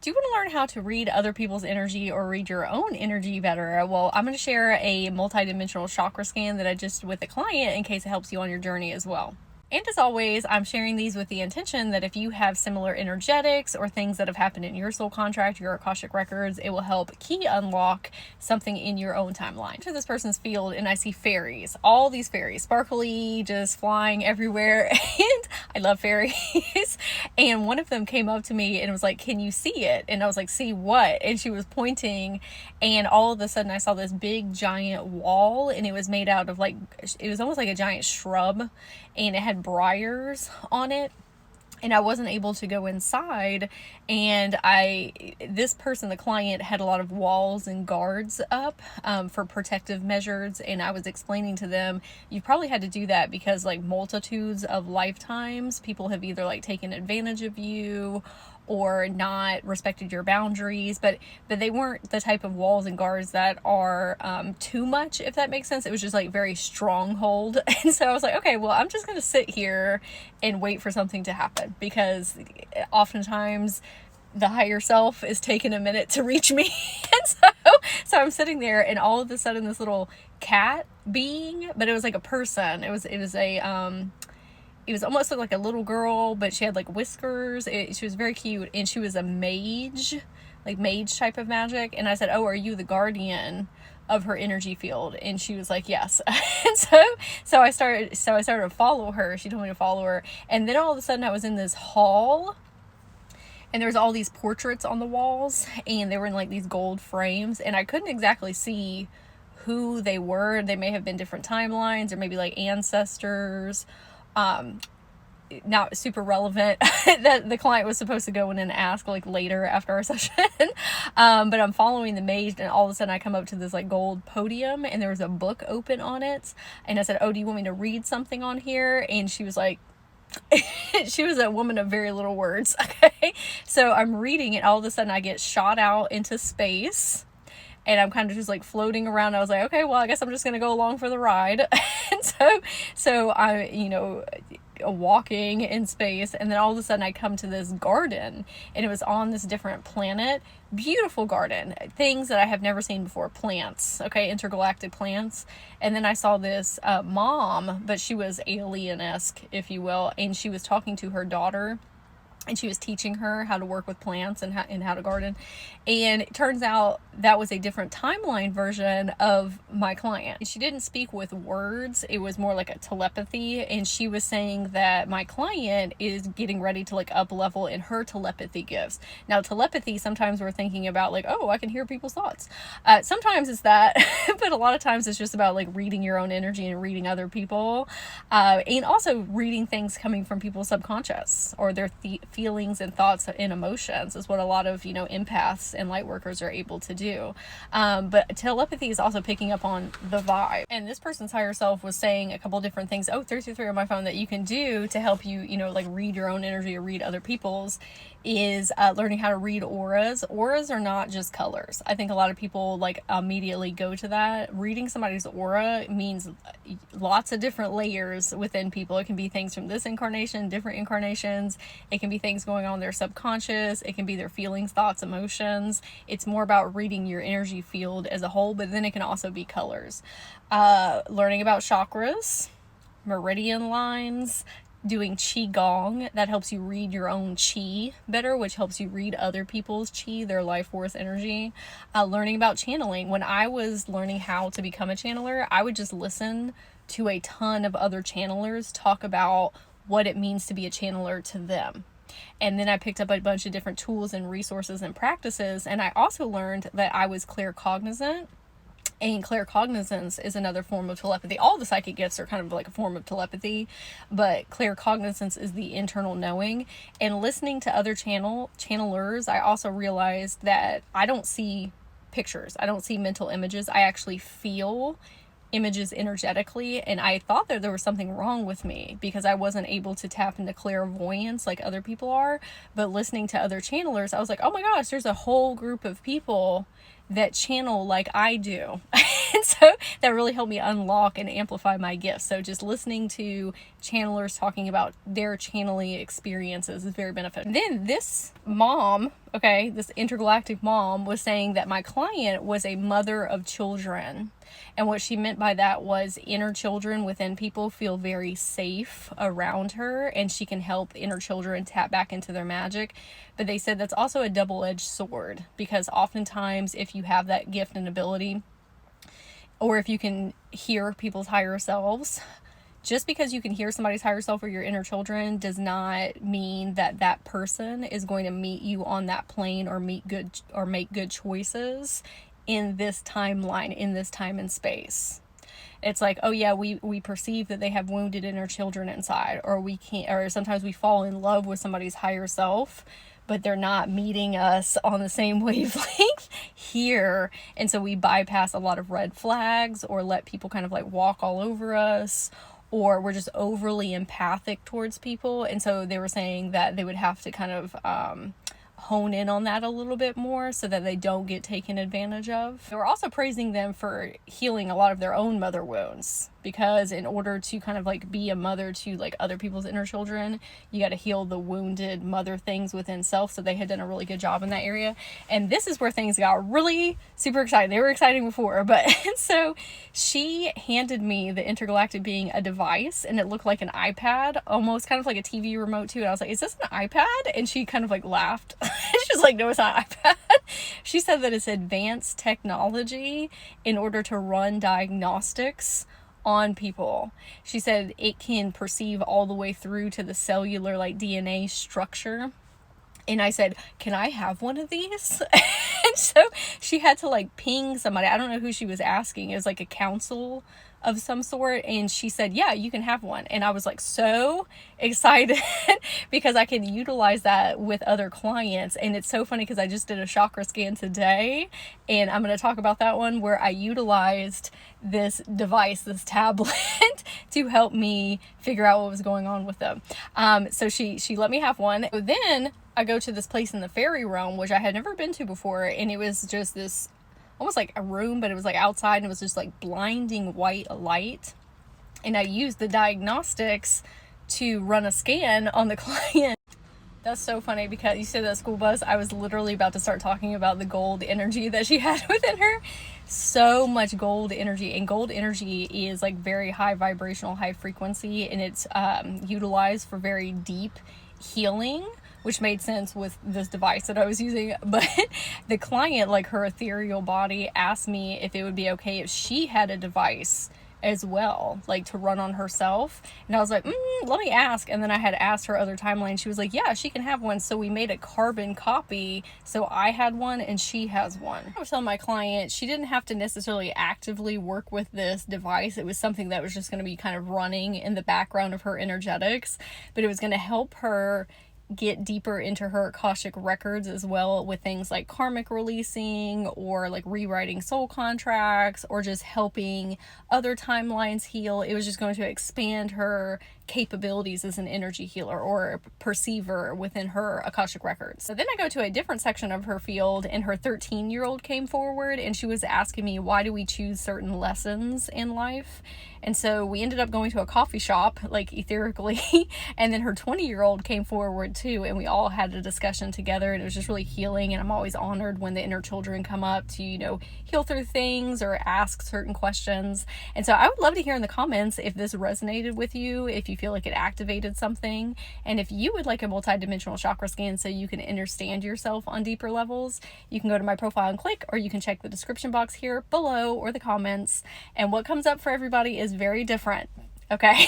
Do you want to learn how to read other people's energy or read your own energy better? Well, I'm going to share a multidimensional chakra scan that I just did with a client in case it helps you on your journey as well. And as always, I'm sharing these with the intention that if you have similar energetics or things that have happened in your soul contract, your Akashic records, it will help key unlock something in your own timeline. To this person's field, and I see fairies, all these fairies, sparkly, just flying everywhere. And I love fairies. And one of them came up to me and was like, "Can you see it?" And I was like, "See what?" And she was pointing, and all of a sudden I saw this big giant wall, and it was made out of it was almost like a giant shrub, and it had briars on it, and I wasn't able to go inside. And this person, the client, had a lot of walls and guards up for protective measures, and I was explaining to them, you probably had to do that because multitudes of lifetimes people have either taken advantage of you or not respected your boundaries, but they weren't the type of walls and guards that are too much, if that makes sense. It was just very stronghold. And so I was like, okay, well, I'm just going to sit here and wait for something to happen, because oftentimes the higher self is taking a minute to reach me. And so I'm sitting there, and all of a sudden this little cat being, but it was like a person. It was almost like a little girl, but she had whiskers. She was very cute, and she was a mage, mage type of magic. And I said, "Oh, are you the guardian of her energy field?" And she was like, "Yes." And so I started to follow her. She told me to follow her, and then all of a sudden I was in this hall, and there was all these portraits on the walls, and they were in these gold frames, and I couldn't exactly see who they were. They may have been different timelines, or maybe ancestors. Not super relevant. That the client was supposed to go in and ask later after our session. But I'm following the mage, and all of a sudden I come up to this gold podium, and there was a book open on it, and I said, "Oh, do you want me to read something on here?" And she was like, she was a woman of very little words. Okay, so I'm reading, and all of a sudden I get shot out into space, and I'm kind of just floating around. I was like, okay, well, I guess I'm just going to go along for the ride. And so I, walking in space, and then all of a sudden I come to this garden, and it was on this different planet. Beautiful garden, things that I have never seen before, plants, okay, intergalactic plants. And then I saw this mom, but she was alien-esque, if you will, and she was talking to her daughter, and she was teaching her how to work with plants and how to garden. And it turns out that was a different timeline version of my client. She didn't speak with words. It was more like a telepathy. And she was saying that my client is getting ready to up level in her telepathy gifts. Now, telepathy, sometimes we're thinking about oh, I can hear people's thoughts. Sometimes it's that, but a lot of times it's just about reading your own energy and reading other people. And also reading things coming from people's subconscious, or their feelings and thoughts and emotions is what a lot of empaths and light workers are able to do. But telepathy is also picking up on the vibe. And this person's higher self was saying a couple different things, 333 on my phone, that you can do to help you read your own energy or read other people's, is learning how to read auras. Auras are not just colors. I think a lot of people immediately go to that. Reading somebody's aura means lots of different layers within people. It can be things from this incarnation, different incarnations. It can be things going on in their subconscious. It can be their feelings, thoughts, emotions. It's more about reading your energy field as a whole, but then it can also be colors. Learning about chakras, meridian lines, doing qigong, that helps you read your own qi better, which helps you read other people's qi, their life force energy. Learning about channeling. When I was learning how to become a channeler, I would just listen to a ton of other channelers talk about what it means to be a channeler to them. And then I picked up a bunch of different tools and resources and practices, and I also learned that I was claircognizant. And claircognizance is another form of telepathy. All the psychic gifts are kind of a form of telepathy, but claircognizance is the internal knowing. And listening to other channelers, I also realized that I don't see pictures. I don't see mental images. I actually feel images energetically, and I thought that there was something wrong with me because I wasn't able to tap into clairvoyance like other people are. But listening to other channelers, I was like, oh my gosh, there's a whole group of people that channel like I do. And so that really helped me unlock and amplify my gifts. So just listening to channelers talking about their channeling experiences is very beneficial. Then this mom, okay, this intergalactic mom was saying that my client was a mother of children. And what she meant by that was inner children within people feel very safe around her, and she can help inner children tap back into their magic. But they said that's also a double-edged sword, because oftentimes if you have that gift and ability, or if you can hear people's higher selves, just because you can hear somebody's higher self or your inner children does not mean that that person is going to meet you on that plane or make good choices in this timeline, in this time and space. It's like, oh yeah, we perceive that they have wounded inner children inside, or we can't, or sometimes we fall in love with somebody's higher self, but they're not meeting us on the same wavelength here. And so we bypass a lot of red flags, or let people kind of like walk all over us, or we're just overly empathic towards people. And so they were saying that they would have to kind of hone in on that a little bit more so that they don't get taken advantage of. They were also praising them for healing a lot of their own mother wounds, because in order to kind of like be a mother to like other people's inner children, you got to heal the wounded mother things within self. So they had done a really good job in that area. And this is where things got really super exciting. They were exciting before, but so she handed me, the intergalactic being, a device, and it looked like an iPad, almost kind of like a TV remote too. And I was like, is this an iPad? And she kind of like laughed. She was like, no, it's not an iPad. She said that it's advanced technology in order to run diagnostics on people. She said it can perceive all the way through to the cellular like DNA structure. And I said, can I have one of these? And so she had to like ping somebody. I don't know who she was asking. It was like a council of some sort, and she said, yeah, you can have one. And I was like so excited because I can utilize that with other clients. And it's so funny because I just did a chakra scan today, and I'm going to talk about that one, where I utilized this device, this tablet, to help me figure out what was going on with them. So she let me have one. So then I go to this place in the fairy realm, which I had never been to before, and it was just this almost like a room, but it was like outside, and it was just like blinding white light. And I used the diagnostics to run a scan on the client. That's so funny, because you said that school bus, I was literally about to start talking about the gold energy that she had within her. So much gold energy, and gold energy is like very high vibrational, high frequency, and it's utilized for very deep healing, which made sense with this device that I was using. But the client, like her ethereal body, asked me if it would be okay if she had a device as well, like to run on herself. And I was like, let me ask. And then I had asked her other timeline. She was like, yeah, she can have one. So we made a carbon copy. So I had one and she has one. I was telling my client she didn't have to necessarily actively work with this device. It was something that was just going to be kind of running in the background of her energetics, but it was going to help her get deeper into her Akashic records as well, with things like karmic releasing, or like rewriting soul contracts, or just helping other timelines heal. It was just going to expand her capabilities as an energy healer or perceiver within her Akashic records. So then I go to a different section of her field, and her 13-year-old came forward, and she was asking me, why do we choose certain lessons in life? And so we ended up going to a coffee shop, like etherically, and then her 20-year-old came forward too, and we all had a discussion together, and it was just really healing. And I'm always honored when the inner children come up to, you know, heal through things or ask certain questions. And so I would love to hear in the comments if this resonated with you, if you feel like it activated something, and if you would like a multidimensional chakra scan so you can understand yourself on deeper levels. You can go to my profile and click, or you can check the description box here below or the comments. And what comes up for everybody is very different, okay?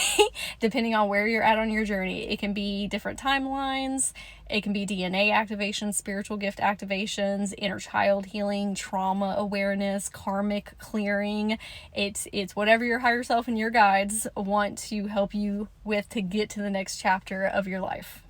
Depending on where you're at on your journey. It can be different timelines, it can be DNA activations, spiritual gift activations, inner child healing, trauma awareness, karmic clearing. It's whatever your higher self and your guides want to help you with to get to the next chapter of your life.